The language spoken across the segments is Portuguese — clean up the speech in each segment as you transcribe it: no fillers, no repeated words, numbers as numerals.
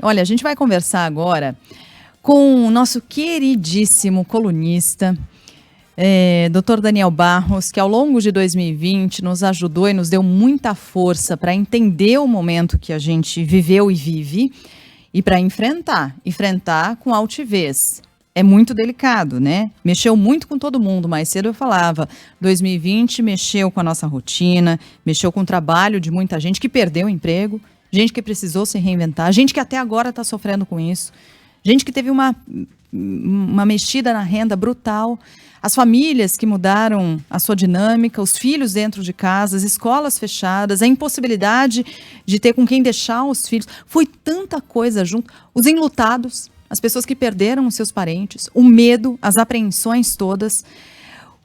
Olha, a gente vai conversar agora com o nosso queridíssimo colunista, Dr. Daniel Barros, que ao longo de 2020 nos ajudou e nos deu muita força para entender o momento que a gente viveu e vive e para enfrentar com altivez. É muito delicado, né? Mexeu muito com todo mundo. Mais cedo eu falava, 2020 mexeu com a nossa rotina, mexeu com o trabalho de muita gente que perdeu o emprego, gente que precisou se reinventar, gente que até agora está sofrendo com isso, gente que teve uma mexida na renda brutal, as famílias que mudaram a sua dinâmica, os filhos dentro de casa, as escolas fechadas, a impossibilidade de ter com quem deixar os filhos. Foi tanta coisa junto. Os enlutados, as pessoas que perderam os seus parentes, o medo, as apreensões todas.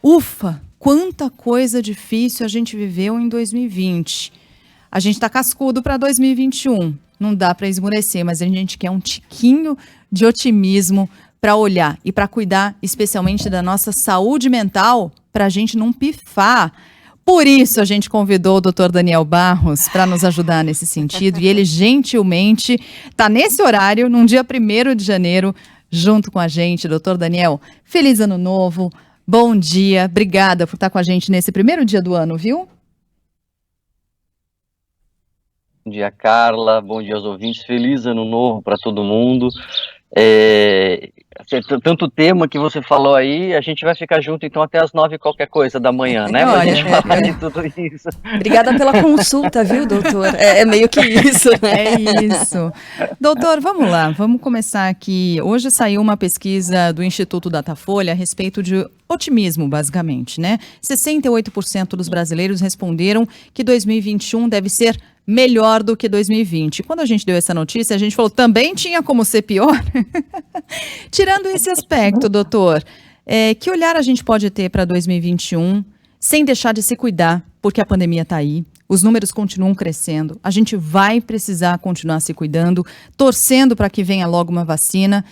Ufa, quanta coisa difícil a gente viveu em 2020. A gente está cascudo para 2021. Não dá para esmurecer, mas a gente quer um tiquinho de otimismo para olhar e para cuidar especialmente da nossa saúde mental, para a gente não pifar. Por isso a gente convidou o Dr. Daniel Barros para nos ajudar nesse sentido, e ele gentilmente está nesse horário, num dia 1º de janeiro, junto com a gente. Dr. Daniel, feliz ano novo, bom dia, obrigada por estar com a gente nesse primeiro dia do ano, viu? Bom dia, Carla. Bom dia aos ouvintes. Feliz ano novo para todo mundo. Tanto tema que você falou aí, a gente vai ficar junto então até as 9 qualquer coisa da manhã, né? Pra gente falar de tudo isso. Obrigada pela consulta, viu, doutor? É meio que isso, né? É isso. Doutor, vamos lá, vamos começar aqui. Hoje saiu uma pesquisa do Instituto Datafolha a respeito de otimismo, basicamente, né? 68% dos brasileiros responderam que 2021 deve ser melhor do que 2020. Quando a gente deu essa notícia, a gente falou, também tinha como ser pior? Tirando esse aspecto, doutor, que olhar a gente pode ter para 2021 sem deixar de se cuidar, porque a pandemia está aí, os números continuam crescendo, a gente vai precisar continuar se cuidando, torcendo para que venha logo uma vacina,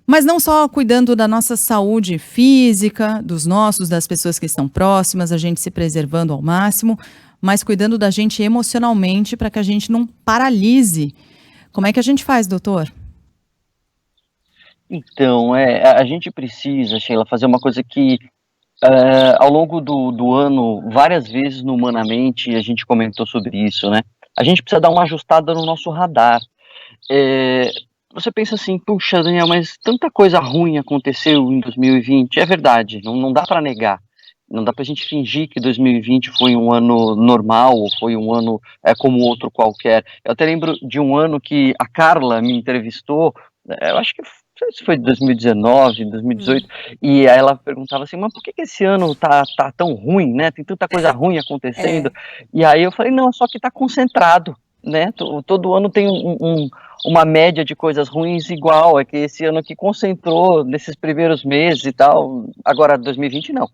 mas não só cuidando da nossa saúde física, dos nossos, das pessoas que estão próximas, a gente se preservando ao máximo, mas cuidando da gente emocionalmente para que a gente não paralise. Como é que a gente faz, doutor? Então, a gente precisa, Sheila, fazer uma coisa que ao longo do ano, várias vezes no Humanamente, a gente comentou sobre isso, né? A gente precisa dar uma ajustada no nosso radar. Você pensa assim, puxa, Daniel, mas tanta coisa ruim aconteceu em 2020. É verdade, não dá para negar. Não dá para a gente fingir que 2020 foi um ano normal, ou foi um ano como outro qualquer. Eu até lembro de um ano que a Carla me entrevistou, eu acho que não sei se foi 2019, 2018, e aí ela perguntava assim, mas por que esse ano tá tão ruim, né? Tem tanta coisa ruim acontecendo. E aí eu falei, não, só que tá concentrado, né? Todo ano tem uma média de coisas ruins igual, é que esse ano aqui concentrou nesses primeiros meses e tal, agora 2020 não.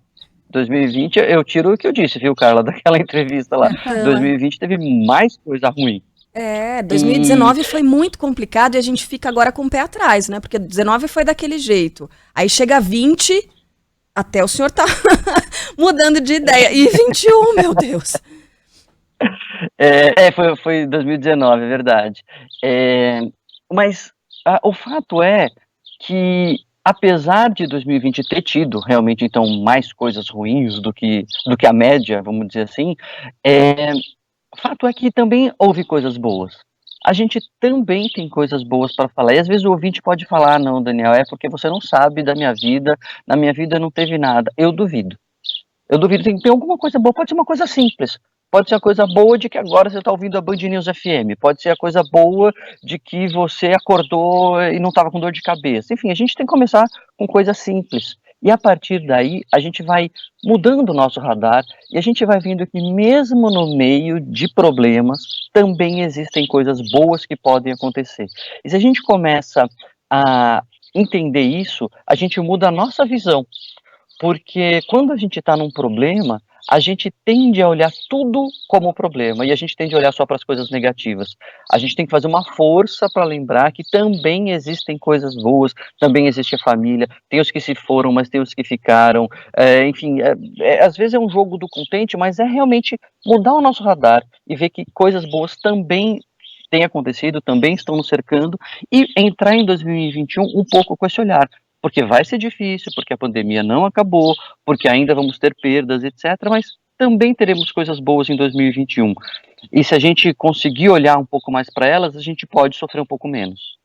2020, eu tiro o que eu disse, viu, Carla, daquela entrevista lá. 2020 teve mais coisa ruim. 2019 foi muito complicado e a gente fica agora com o pé atrás, né? Porque 19 foi daquele jeito. Aí chega 20, até o senhor tá mudando de ideia. E 21, meu Deus. Foi 2019, é verdade. Mas o fato é que apesar de 2020 ter tido realmente então mais coisas ruins do que a média, vamos dizer assim, o fato é que também houve coisas boas. A gente também tem coisas boas para falar. E às vezes o ouvinte pode falar, não, Daniel, é porque você não sabe da minha vida, na minha vida não teve nada. Eu duvido. Eu duvido, tem alguma coisa boa, pode ser uma coisa simples. Pode ser a coisa boa de que agora você está ouvindo a Band News FM. Pode ser a coisa boa de que você acordou e não estava com dor de cabeça. Enfim, a gente tem que começar com coisas simples. E a partir daí, a gente vai mudando o nosso radar e a gente vai vendo que mesmo no meio de problemas, também existem coisas boas que podem acontecer. E se a gente começa a entender isso, a gente muda a nossa visão. Porque quando a gente está num problema, a gente tende a olhar tudo como problema e a gente tende a olhar só para as coisas negativas. A gente tem que fazer uma força para lembrar que também existem coisas boas, também existe a família, tem os que se foram, mas tem os que ficaram. Enfim, às vezes é um jogo do contente, mas é realmente mudar o nosso radar e ver que coisas boas também tem acontecido, também estão nos cercando, e entrar em 2021 um pouco com esse olhar, porque vai ser difícil, porque a pandemia não acabou, porque ainda vamos ter perdas, etc., mas também teremos coisas boas em 2021. E se a gente conseguir olhar um pouco mais para elas, a gente pode sofrer um pouco menos.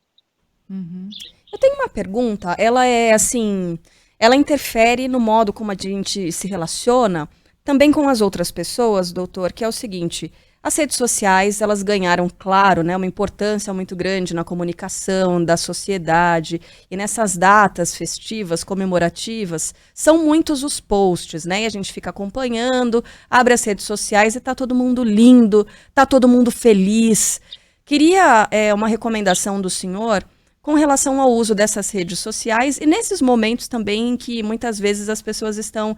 Uhum. Eu tenho uma pergunta, ela é assim, ela interfere no modo como a gente se relaciona, também com as outras pessoas, doutor, que é o seguinte, as redes sociais, elas ganharam, claro, né, uma importância muito grande na comunicação da sociedade, e nessas datas festivas, comemorativas, são muitos os posts, né, e a gente fica acompanhando, abre as redes sociais e tá todo mundo lindo, tá todo mundo feliz. Queria uma recomendação do senhor com relação ao uso dessas redes sociais e nesses momentos também em que muitas vezes as pessoas estão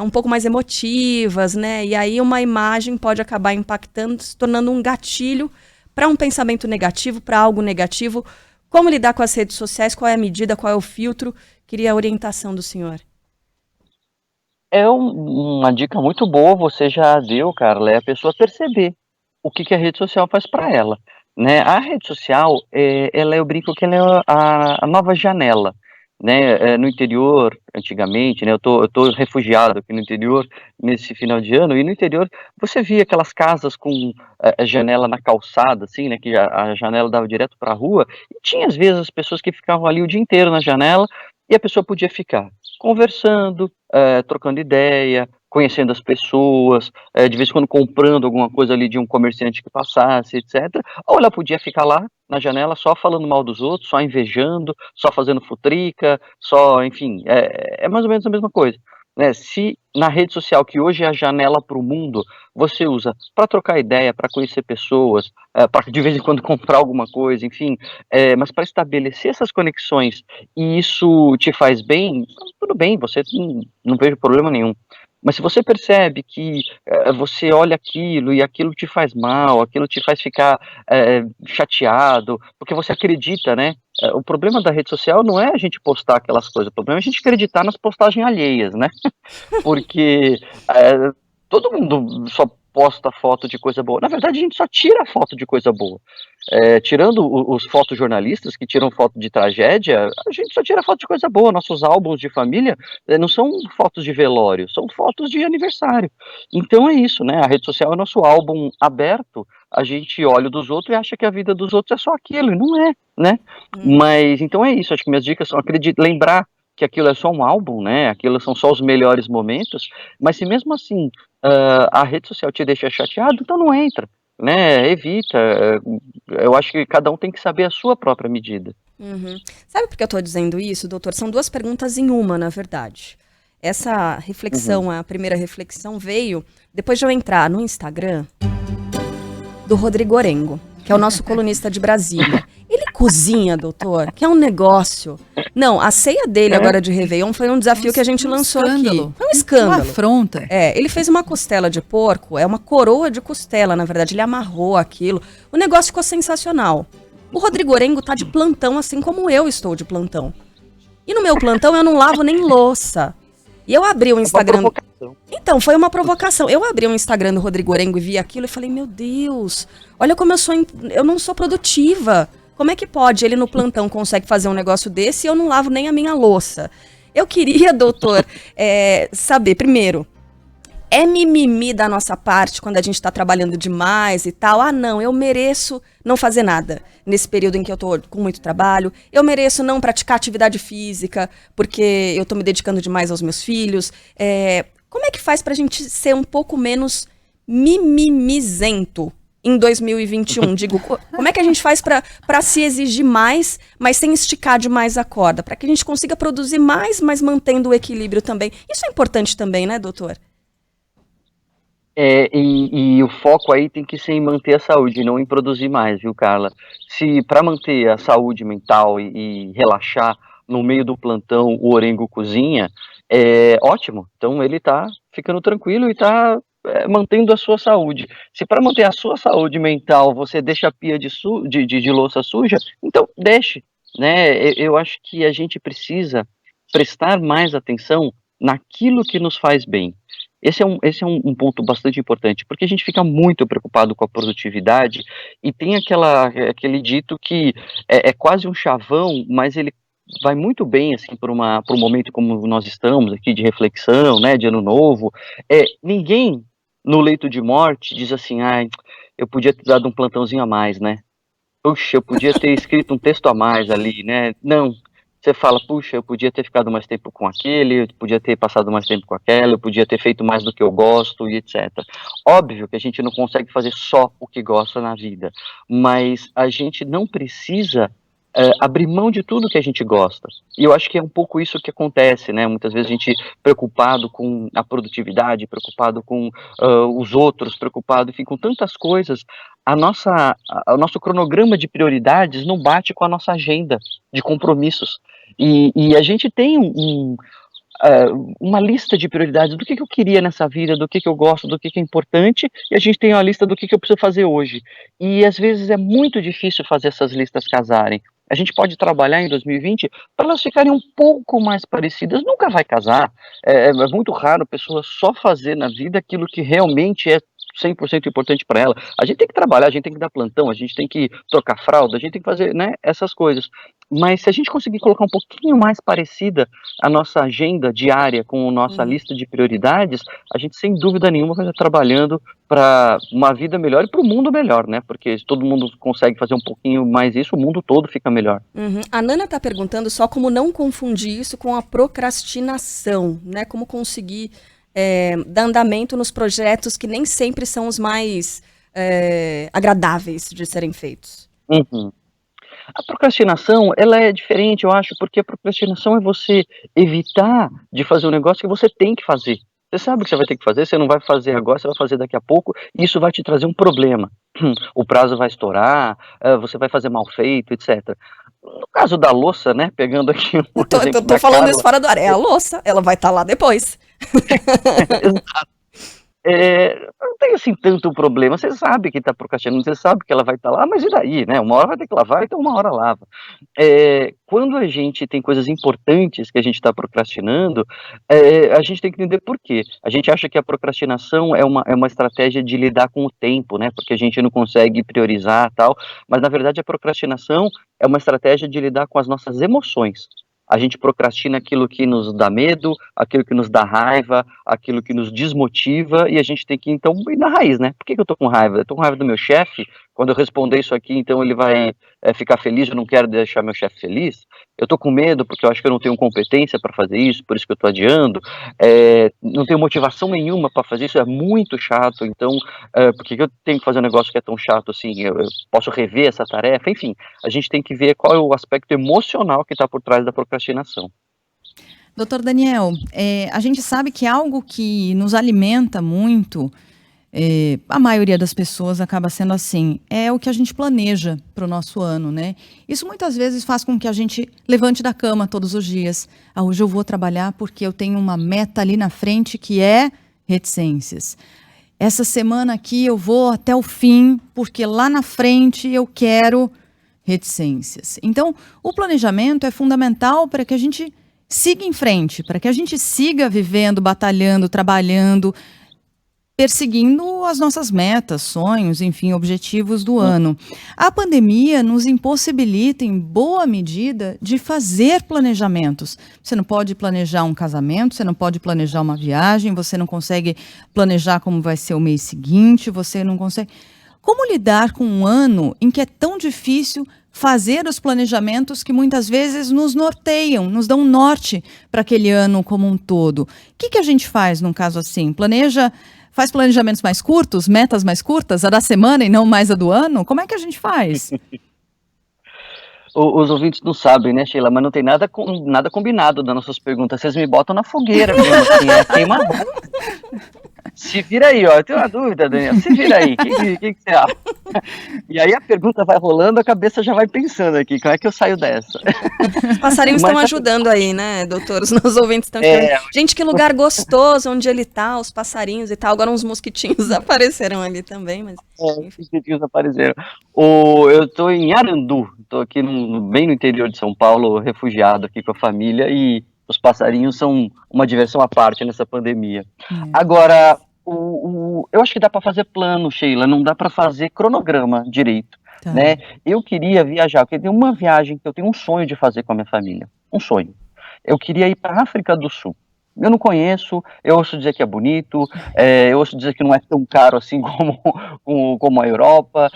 um pouco mais emotivas, né? E aí uma imagem pode acabar impactando, se tornando um gatilho para um pensamento negativo, para algo negativo. Como lidar com as redes sociais? Qual é a medida? Qual é o filtro? Queria a orientação do senhor. É uma dica muito boa, você já deu, Carla, é a pessoa perceber o que a rede social faz para ela, né? A rede social, eu brinco que ela é a nova janela, né? No interior, antigamente, né? Eu tô refugiado aqui no interior nesse final de ano, e no interior você via aquelas casas com a janela na calçada, assim, né? Que a janela dava direto para a rua, e tinha às vezes as pessoas que ficavam ali o dia inteiro na janela, e a pessoa podia ficar conversando, trocando ideia, conhecendo as pessoas, de vez em quando comprando alguma coisa ali de um comerciante que passasse, etc. Ou ela podia ficar lá na janela só falando mal dos outros, só invejando, só fazendo futrica, só, enfim, é mais ou menos a mesma coisa. Né? Se na rede social, que hoje é a janela para o mundo, você usa para trocar ideia, para conhecer pessoas, para de vez em quando comprar alguma coisa, enfim, mas para estabelecer essas conexões e isso te faz bem, tudo bem, você não vejo problema nenhum. Mas se você percebe que você olha aquilo e aquilo te faz mal, aquilo te faz ficar chateado, porque você acredita, né? O problema da rede social não é a gente postar aquelas coisas, o problema é a gente acreditar nas postagens alheias, né? Porque todo mundo só posta foto de coisa boa. Na verdade, a gente só tira foto de coisa boa. Tirando os fotojornalistas que tiram foto de tragédia, a gente só tira foto de coisa boa. Nossos álbuns de família não são fotos de velório, são fotos de aniversário. Então é isso, né? A rede social é nosso álbum aberto. A gente olha o dos outros e acha que a vida dos outros é só aquilo, e não é, né? Mas então é isso. Acho que minhas dicas são lembrar que aquilo é só um álbum, né? Aquilo são só os melhores momentos. Mas se mesmo assim a rede social te deixa chateado, então não entra, né? Evita. Eu acho que cada um tem que saber a sua própria medida. Uhum. Sabe por que eu estou dizendo isso, doutor? São duas perguntas em uma, na verdade. Essa reflexão, a primeira reflexão veio depois de eu entrar no Instagram do Rodrigo Orengo, que é o nosso colunista de Brasília. Ele cozinha, doutor, que é um negócio. Não, a ceia dele agora de Réveillon foi um desafio que a gente lançou aqui. Foi um escândalo. Uma afronta. Ele fez uma costela de porco, uma coroa de costela, na verdade, ele amarrou aquilo. O negócio ficou sensacional. O Rodrigo Orengo tá de plantão, assim como eu estou de plantão. E no meu plantão eu não lavo nem louça. E eu abri o Instagram... Então, foi uma provocação. Eu abri o Instagram do Rodrigo Orengo e vi aquilo e falei, meu Deus, olha como eu não sou produtiva. Como é que pode? Ele no plantão consegue fazer um negócio desse e eu não lavo nem a minha louça. Eu queria, doutor, saber, primeiro, é mimimi da nossa parte quando a gente está trabalhando demais e tal? Ah, não, eu mereço não fazer nada nesse período em que eu tô com muito trabalho. Eu mereço não praticar atividade física porque eu tô me dedicando demais aos meus filhos. Como é que faz pra gente ser um pouco menos mimimizento em 2021? Digo, como é que a gente faz pra se exigir mais, mas sem esticar demais a corda? Para que a gente consiga produzir mais, mas mantendo o equilíbrio também. Isso é importante também, né, doutor? E o foco aí tem que ser em manter a saúde, não em produzir mais, viu, Carla? Se para manter a saúde mental e relaxar no meio do plantão o Orengo cozinha, ótimo. Então ele tá ficando tranquilo e tá mantendo a sua saúde. Se para manter a sua saúde mental você deixa a pia de louça suja, então deixe, né? Eu acho que a gente precisa prestar mais atenção naquilo que nos faz bem. Esse é um ponto bastante importante, porque a gente fica muito preocupado com a produtividade e tem aquele dito que é quase um chavão, mas ele vai muito bem assim para um momento como nós estamos aqui de reflexão, né, de ano novo. Ninguém no leito de morte diz assim, ai, eu podia ter dado um plantãozinho a mais, né? Puxa, eu podia ter escrito um texto a mais ali, né? Não. Você fala, puxa, eu podia ter ficado mais tempo com aquele, eu podia ter passado mais tempo com aquela, eu podia ter feito mais do que eu gosto e etc. Óbvio que a gente não consegue fazer só o que gosta na vida, mas a gente não precisa abrir mão de tudo que a gente gosta. E eu acho que é um pouco isso que acontece, né? Muitas vezes a gente preocupado com a produtividade, preocupado com os outros, preocupado, enfim, com tantas coisas, o nosso cronograma de prioridades não bate com a nossa agenda de compromissos. E a gente tem uma lista de prioridades do que eu queria nessa vida, do que eu gosto, do que é importante, e a gente tem uma lista do que eu preciso fazer hoje. E às vezes é muito difícil fazer essas listas casarem. A gente pode trabalhar em 2020 para elas ficarem um pouco mais parecidas. Nunca vai casar. É muito raro a pessoa só fazer na vida aquilo que realmente é 100% importante para ela. A gente tem que trabalhar, a gente tem que dar plantão, a gente tem que trocar fralda, a gente tem que fazer, né, essas coisas. Mas se a gente conseguir colocar um pouquinho mais parecida a nossa agenda diária com a nossa lista de prioridades, a gente sem dúvida nenhuma vai estar trabalhando para uma vida melhor e para o mundo melhor, né? Porque se todo mundo consegue fazer um pouquinho mais isso, o mundo todo fica melhor. A Nana está perguntando só como não confundir isso com a procrastinação, né? Como conseguir dar andamento nos projetos que nem sempre são os mais agradáveis de serem feitos. A procrastinação, ela é diferente, eu acho, porque a procrastinação é você evitar de fazer um negócio que você tem que fazer. Você sabe o que você vai ter que fazer, você não vai fazer agora, você vai fazer daqui a pouco, e isso vai te trazer um problema. O prazo vai estourar, você vai fazer mal feito, etc. No caso da louça, né, pegando aqui um Eu tô falando isso fora do ar, é a louça, ela vai estar lá depois. Exato. Não tem assim tanto problema, você sabe que está procrastinando, você sabe que ela vai estar lá, mas e daí, né? Uma hora vai ter que lavar, então uma hora lava. Quando a gente tem coisas importantes que a gente está procrastinando, a gente tem que entender por quê. A gente acha que a procrastinação é uma estratégia de lidar com o tempo, né? Porque a gente não consegue priorizar e tal, mas na verdade a procrastinação é uma estratégia de lidar com as nossas emoções. A gente procrastina aquilo que nos dá medo, aquilo que nos dá raiva, aquilo que nos desmotiva, e a gente tem que, então, ir na raiz, né? Por que eu tô com raiva? Eu tô com raiva do meu chefe, quando eu responder isso aqui, então ele vai ficar feliz, eu não quero deixar meu chefe feliz. Eu tô com medo porque eu acho que eu não tenho competência para fazer isso, por isso que eu tô adiando. Não tenho motivação nenhuma para fazer isso, é muito chato, então, por que eu tenho que fazer um negócio que é tão chato assim? Eu posso rever essa tarefa? Enfim, a gente tem que ver qual é o aspecto emocional que está por trás da procrastinação. Doutor Daniel, a gente sabe que algo que nos alimenta muito, a maioria das pessoas acaba sendo assim, é o que a gente planeja para o nosso ano, né? Isso muitas vezes faz com que a gente levante da cama todos os dias. Hoje eu vou trabalhar porque eu tenho uma meta ali na frente que é reticências. Essa semana aqui eu vou até o fim porque lá na frente eu quero reticências. Então, o planejamento é fundamental para que a gente siga em frente, para que a gente siga vivendo, batalhando, trabalhando, perseguindo as nossas metas, sonhos, enfim, objetivos do ano. A pandemia nos impossibilita, em boa medida, de fazer planejamentos. Você não pode planejar um casamento, você não pode planejar uma viagem, você não consegue planejar como vai ser o mês seguinte, você não consegue... Como lidar com um ano em que é tão difícil fazer os planejamentos que muitas vezes nos norteiam, nos dão um norte para aquele ano como um todo? O que a gente faz num caso assim? Faz planejamentos mais curtos, metas mais curtas, a da semana e não mais a do ano? Como é que a gente faz? Os ouvintes não sabem, né, Sheila? Mas não tem nada combinado das nossas perguntas. Vocês me botam na fogueira mesmo, assim, queima. Se vira aí, ó. Eu tenho uma dúvida, Daniel. Se vira aí. O que você acha? E aí a pergunta vai rolando, a cabeça já vai pensando aqui. Como é que eu saio dessa? Os passarinhos estão ajudando aí, né, doutor? Os nossos ouvintes estão falando. Gente, que lugar gostoso onde ele tá, os passarinhos e tal. Agora uns mosquitinhos apareceram ali também, mas... Os mosquitinhos apareceram. Eu tô em Arandu. Tô aqui bem no interior de São Paulo, refugiado aqui com a família e Os passarinhos são uma diversão à parte nessa pandemia. Agora, eu acho que dá para fazer plano, Sheila, não dá para fazer cronograma direito, Tá. né? Eu queria viajar, eu queria uma viagem que eu tenho um sonho de fazer com a minha família, um sonho. Eu queria ir para a África do Sul. Eu não conheço, eu ouço dizer que é bonito, eu ouço dizer que não é tão caro assim como a Europa,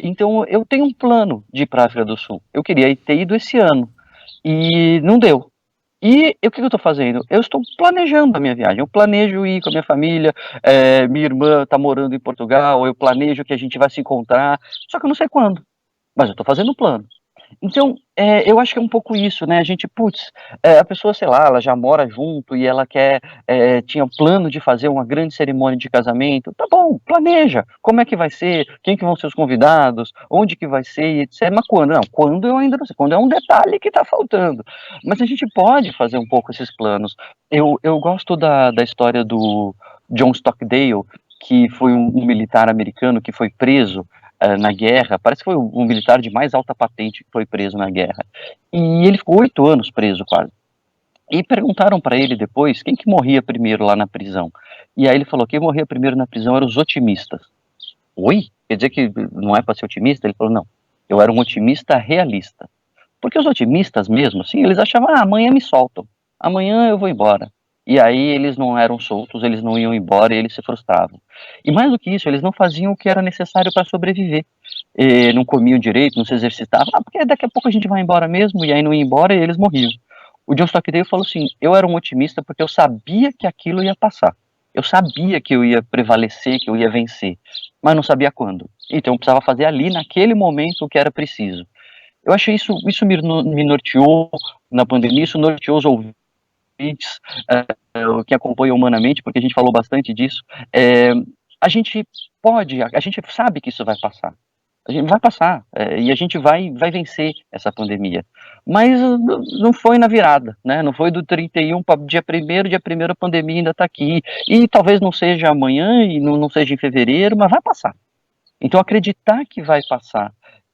então eu tenho um plano de ir para a África do Sul. Eu queria ter ido esse ano e não deu. E o que eu estou fazendo? Eu estou planejando a minha viagem. Eu planejo ir com a minha família, minha irmã está morando em Portugal, eu planejo que a gente vai se encontrar, só que eu não sei quando, mas eu estou fazendo um plano. Então, eu acho que é um pouco isso, né? A gente, a pessoa, sei lá, ela já mora junto e ela tinha um plano de fazer uma grande cerimônia de casamento. Tá bom, planeja. Como é que vai ser? Quem que vão ser os convidados? Onde que vai ser? E etc. Mas quando? Não, quando eu ainda não sei. Quando é um detalhe que tá faltando. Mas a gente pode fazer um pouco esses planos. Eu gosto da história do John Stockdale, que foi um militar americano que foi preso na guerra, parece que foi um militar de mais alta patente que foi preso na guerra, e ele ficou 8 anos preso quase, e perguntaram para ele depois quem que morria primeiro lá na prisão, e aí ele falou que quem morria primeiro na prisão eram os otimistas. Oi? Quer dizer que não é para ser otimista? Ele falou, não, eu era um otimista realista, porque os otimistas mesmo, assim, eles achavam, amanhã me soltam, amanhã eu vou embora. E aí eles não eram soltos, eles não iam embora e eles se frustravam. E mais do que isso, eles não faziam o que era necessário para sobreviver. Não comiam direito, não se exercitavam, porque daqui a pouco a gente vai embora mesmo, e aí não ia embora e eles morriam. O John Stockdale falou assim, eu era um otimista porque eu sabia que aquilo ia passar. Eu sabia que eu ia prevalecer, que eu ia vencer, mas não sabia quando. Então eu precisava fazer ali, naquele momento, o que era preciso. Eu achei isso me norteou na pandemia, isso norteou os ouvintes, que acompanha humanamente, porque a gente falou bastante disso. A gente sabe que isso vai passar. A gente vai passar, e a gente vai vencer essa pandemia. Mas não foi na virada, né? Não foi do 31 para dia 1º, a pandemia ainda está aqui. E talvez não seja amanhã, e não seja em fevereiro, mas vai passar. Então acreditar que vai passar,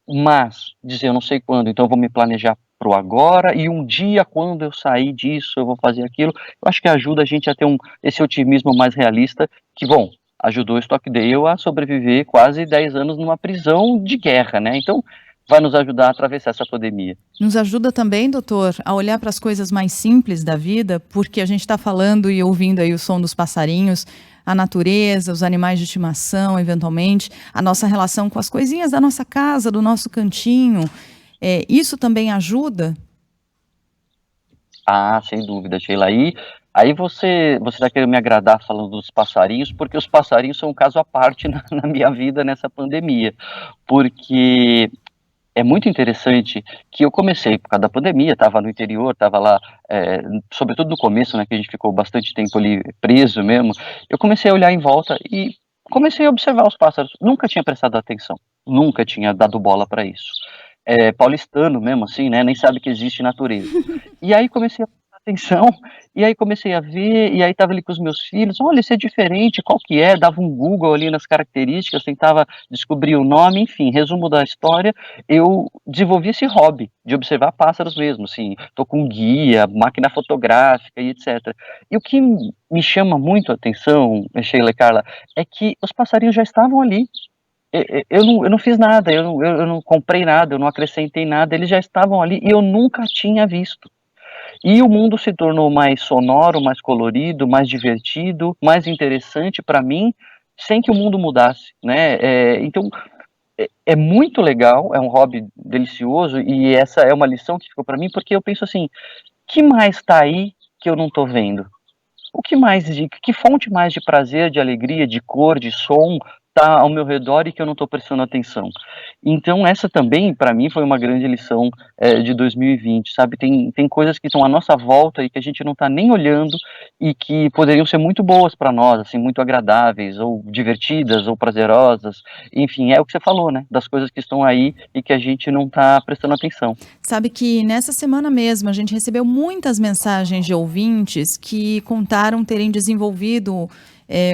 mas dizer eu não sei quando, então eu vou me planejar pro agora, e um dia quando eu sair disso eu vou fazer aquilo, eu acho que ajuda a gente a ter esse otimismo mais realista, que bom, ajudou o Stockdale a sobreviver quase 10 anos numa prisão de guerra, né? Então vai nos ajudar a atravessar essa pandemia. Nos ajuda também, doutor, a olhar para as coisas mais simples da vida, porque a gente está falando e ouvindo aí o som dos passarinhos, a natureza, os animais de estimação, eventualmente, a nossa relação com as coisinhas da nossa casa, do nosso cantinho. Isso também ajuda? Ah, sem dúvida, Sheila. Aí você está querendo me agradar falando dos passarinhos, porque os passarinhos são um caso à parte na minha vida nessa pandemia. Porque é muito interessante que eu comecei por causa da pandemia, estava no interior, estava lá, sobretudo no começo, né, que a gente ficou bastante tempo ali preso mesmo, eu comecei a olhar em volta e comecei a observar os pássaros. Nunca tinha prestado atenção, nunca tinha dado bola para isso. Paulistano mesmo, assim, né, nem sabe que existe natureza. E aí comecei a prestar atenção, e aí comecei a ver, e aí estava ali com os meus filhos, olha, isso é diferente, qual que é? Dava um Google ali nas características, tentava descobrir o nome, enfim, resumo da história, eu desenvolvi esse hobby de observar pássaros mesmo, assim, tô com guia, máquina fotográfica e etc. E o que me chama muito a atenção, Sheila e Carla, é que os passarinhos já estavam ali. Eu não fiz nada, eu não comprei nada, eu não acrescentei nada, eles já estavam ali e eu nunca tinha visto. E o mundo se tornou mais sonoro, mais colorido, mais divertido, mais interessante para mim, sem que o mundo mudasse, né? Então, é muito legal, é um hobby delicioso e essa é uma lição que ficou para mim, porque eu penso assim, que mais está aí que eu não estou vendo? O que mais, que fonte mais de prazer, de alegria, de cor, de som está ao meu redor e que eu não estou prestando atenção? Então essa também, para mim, foi uma grande lição de 2020, sabe? Tem coisas que estão à nossa volta e que a gente não está nem olhando e que poderiam ser muito boas para nós, assim, muito agradáveis, ou divertidas, ou prazerosas. Enfim, é o que você falou, né? Das coisas que estão aí e que a gente não está prestando atenção. Sabe que nessa semana mesmo a gente recebeu muitas mensagens de ouvintes que contaram terem desenvolvido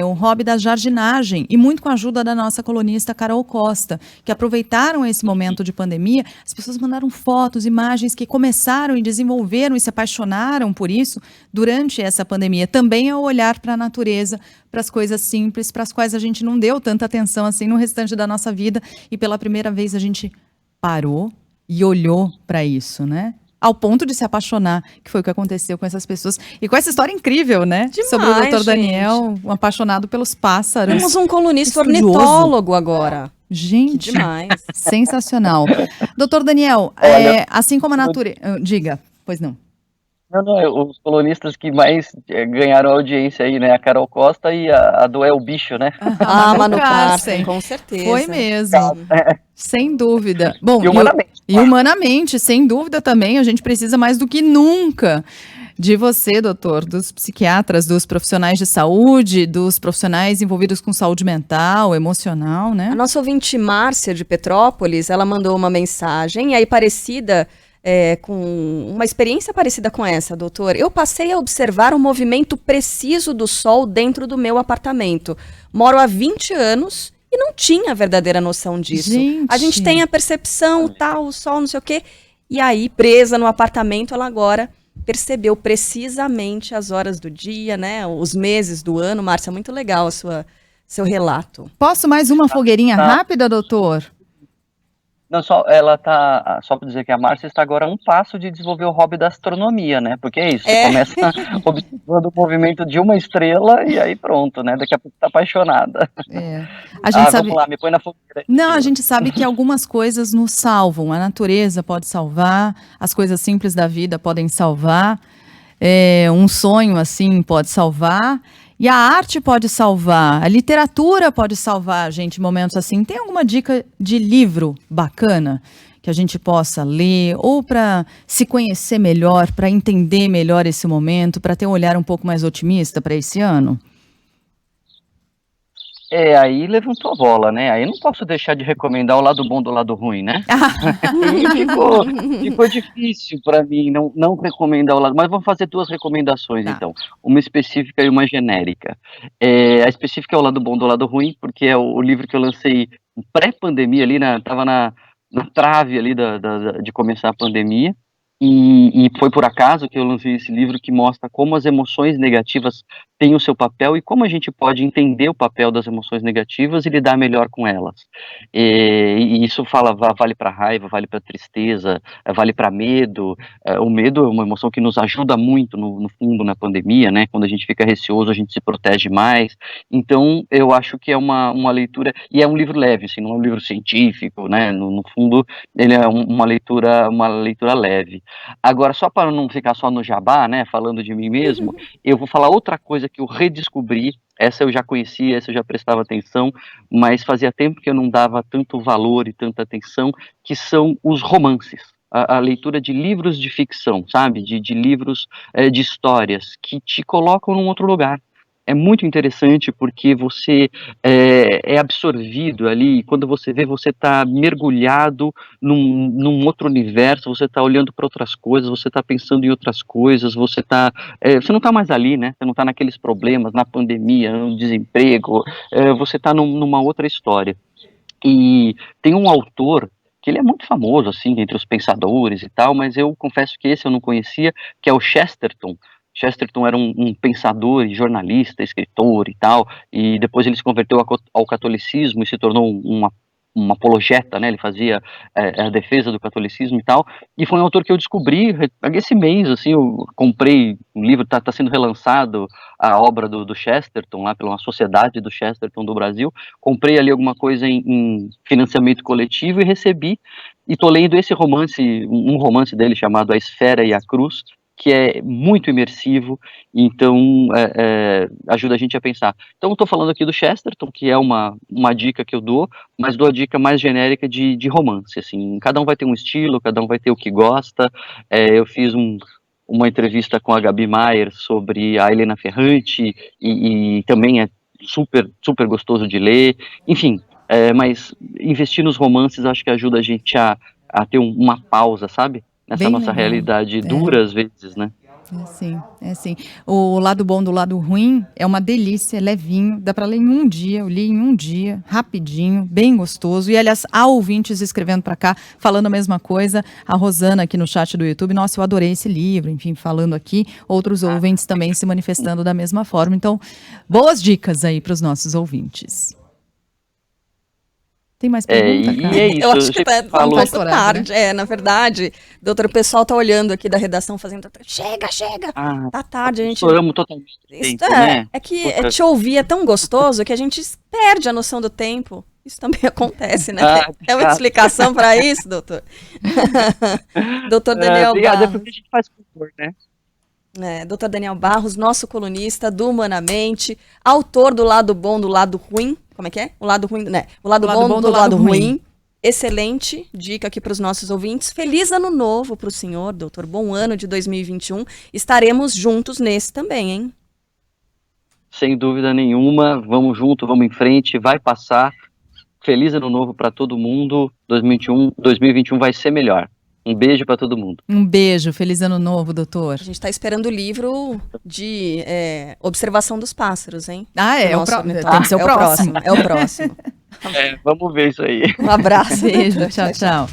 o hobby da jardinagem, e muito com a ajuda da nossa colunista Carol Costa, que aproveitaram esse momento de pandemia. As pessoas mandaram fotos, imagens que começaram e desenvolveram e se apaixonaram por isso durante essa pandemia. Também é o olhar para a natureza, para as coisas simples, para as quais a gente não deu tanta atenção assim no restante da nossa vida, e pela primeira vez a gente parou e olhou para isso, né? Ao ponto de se apaixonar, que foi o que aconteceu com essas pessoas. E com essa história incrível, né? Demais, sobre o Dr. gente. Daniel, um apaixonado pelos pássaros. Temos um colunista Estudioso. ornitólogo agora. Que Gente, demais. sensacional. Doutor Daniel, Olha, assim como a natureza... Diga, pois não. Não, os colunistas que mais ganharam audiência aí, né? A Carol Costa e a do El Bicho, né? Manu Carsten, Carsten, com certeza. Foi mesmo, sem dúvida. Bom, E humanamente. E humanamente, sem dúvida também, a gente precisa mais do que nunca de você, doutor, dos psiquiatras, dos profissionais de saúde, dos profissionais envolvidos com saúde mental, emocional, né? A nossa ouvinte Márcia, de Petrópolis, ela mandou uma mensagem, e aí parecida, com uma experiência parecida com essa, doutor. Eu passei a observar o movimento preciso do sol dentro do meu apartamento. Moro há 20 anos e não tinha verdadeira noção disso. A gente tem a percepção, tal, o sol, não sei o quê. E aí, presa no apartamento, ela agora percebeu precisamente as horas do dia, né? Os meses do ano. Márcia, muito legal seu relato. Posso mais uma fogueirinha rápida, doutor? Não, só para dizer que a Márcia está agora a um passo de desenvolver o hobby da astronomia, né? Porque é isso, você começa observando o movimento de uma estrela e aí pronto, né? Daqui a pouco está apaixonada. A gente sabe... Vamos lá, me põe na fogueira. Não, a gente sabe que algumas coisas nos salvam. A natureza pode salvar, as coisas simples da vida podem salvar, um sonho assim pode salvar. E a arte pode salvar, a literatura pode salvar a gente em momentos assim. Tem alguma dica de livro bacana que a gente possa ler, ou para se conhecer melhor, para entender melhor esse momento, para ter um olhar um pouco mais otimista para esse ano? Aí levantou a bola, né? Aí não posso deixar de recomendar o lado bom do lado ruim, né? ficou difícil para mim não recomendar o lado, mas vamos fazer duas recomendações, então. Uma específica e uma genérica. A específica é o lado bom do lado ruim, porque é o livro que eu lancei pré-pandemia, ali, tava na trave ali de começar a pandemia. E foi por acaso que eu lancei esse livro, que mostra como as emoções negativas têm o seu papel e como a gente pode entender o papel das emoções negativas e lidar melhor com elas. E isso vale para raiva, vale para tristeza, vale para medo. O medo é uma emoção que nos ajuda muito, no fundo, na pandemia, né? Quando a gente fica receoso, a gente se protege mais. Então, eu acho que é uma leitura, e é um livro leve, assim, não é um livro científico, né? No fundo, ele é uma leitura leve. Agora, só para não ficar só no jabá, né, falando de mim mesmo, eu vou falar outra coisa que eu redescobri. Essa eu já conhecia, essa eu já prestava atenção, mas fazia tempo que eu não dava tanto valor e tanta atenção, que são os romances. A leitura de livros de ficção, sabe? De livros de histórias que te colocam num outro lugar. É muito interessante porque você é absorvido ali, e quando você vê, você está mergulhado num outro universo, você está olhando para outras coisas, você está pensando em outras coisas, você não está mais ali, né? Você não está naqueles problemas, na pandemia, no desemprego, você está numa outra história. E tem um autor que ele é muito famoso, assim, entre os pensadores e tal, mas eu confesso que esse eu não conhecia, que é o Chesterton. Chesterton era um pensador e jornalista, escritor e tal, e depois ele se converteu ao catolicismo e se tornou um apologeta, né? Ele fazia a defesa do catolicismo e tal, e foi um autor que eu descobri esse mês, assim, eu comprei um livro, tá sendo relançado a obra do Chesterton, lá pela Sociedade do Chesterton do Brasil, comprei ali alguma coisa em financiamento coletivo e recebi, e tô lendo esse romance, um romance dele chamado A Esfera e a Cruz, que é muito imersivo, então ajuda a gente a pensar. Então eu estou falando aqui do Chesterton, que é uma dica que eu dou, mas dou a dica mais genérica de romance, assim, cada um vai ter um estilo, cada um vai ter o que gosta. Eu fiz uma entrevista com a Gabi Maier sobre a Helena Ferrante, e também é super, super gostoso de ler, enfim, mas investir nos romances acho que ajuda a gente a ter uma pausa, sabe? Nessa Bem nossa legal. realidade dura às vezes, né? É assim. O lado bom do lado ruim é uma delícia, é levinho, dá para ler em um dia, eu li em um dia, rapidinho, bem gostoso. E, aliás, há ouvintes escrevendo para cá, falando a mesma coisa. A Rosana aqui no chat do YouTube, nossa, eu adorei esse livro, enfim, falando aqui. Outros ouvintes também se manifestando da mesma forma. Então, boas dicas aí para os nossos ouvintes. Tem mais pergunta, cara? E é isso. Eu acho que tá um falou, pouco tarde. Na verdade, doutor, o pessoal tá olhando aqui da redação fazendo. Chega! Tá tarde, a gente. Estouramos totalmente o Isso tempo, né? é que te ouvir é tão gostoso que a gente perde a noção do tempo. Isso também acontece, né? É uma explicação para isso, doutor? Doutor Daniel obrigado, Barros. é porque a gente faz cultor, né? Doutor Daniel Barros, nosso colunista do Humanamente, autor do Lado Bom do Lado Ruim. Como é que é? O lado ruim, né? O lado bom do lado ruim. Excelente dica aqui para os nossos ouvintes. Feliz ano novo para o senhor, doutor. Bom ano de 2021. Estaremos juntos nesse também, hein? Sem dúvida nenhuma. Vamos junto, vamos em frente, vai passar. Feliz ano novo para todo mundo. 2021 vai ser melhor. Um beijo para todo mundo. Um beijo, feliz ano novo, doutor. A gente está esperando o livro de observação dos pássaros, hein? Tem que ser o próximo. É o próximo. Vamos ver isso aí. Um abraço. Beijo, tchau.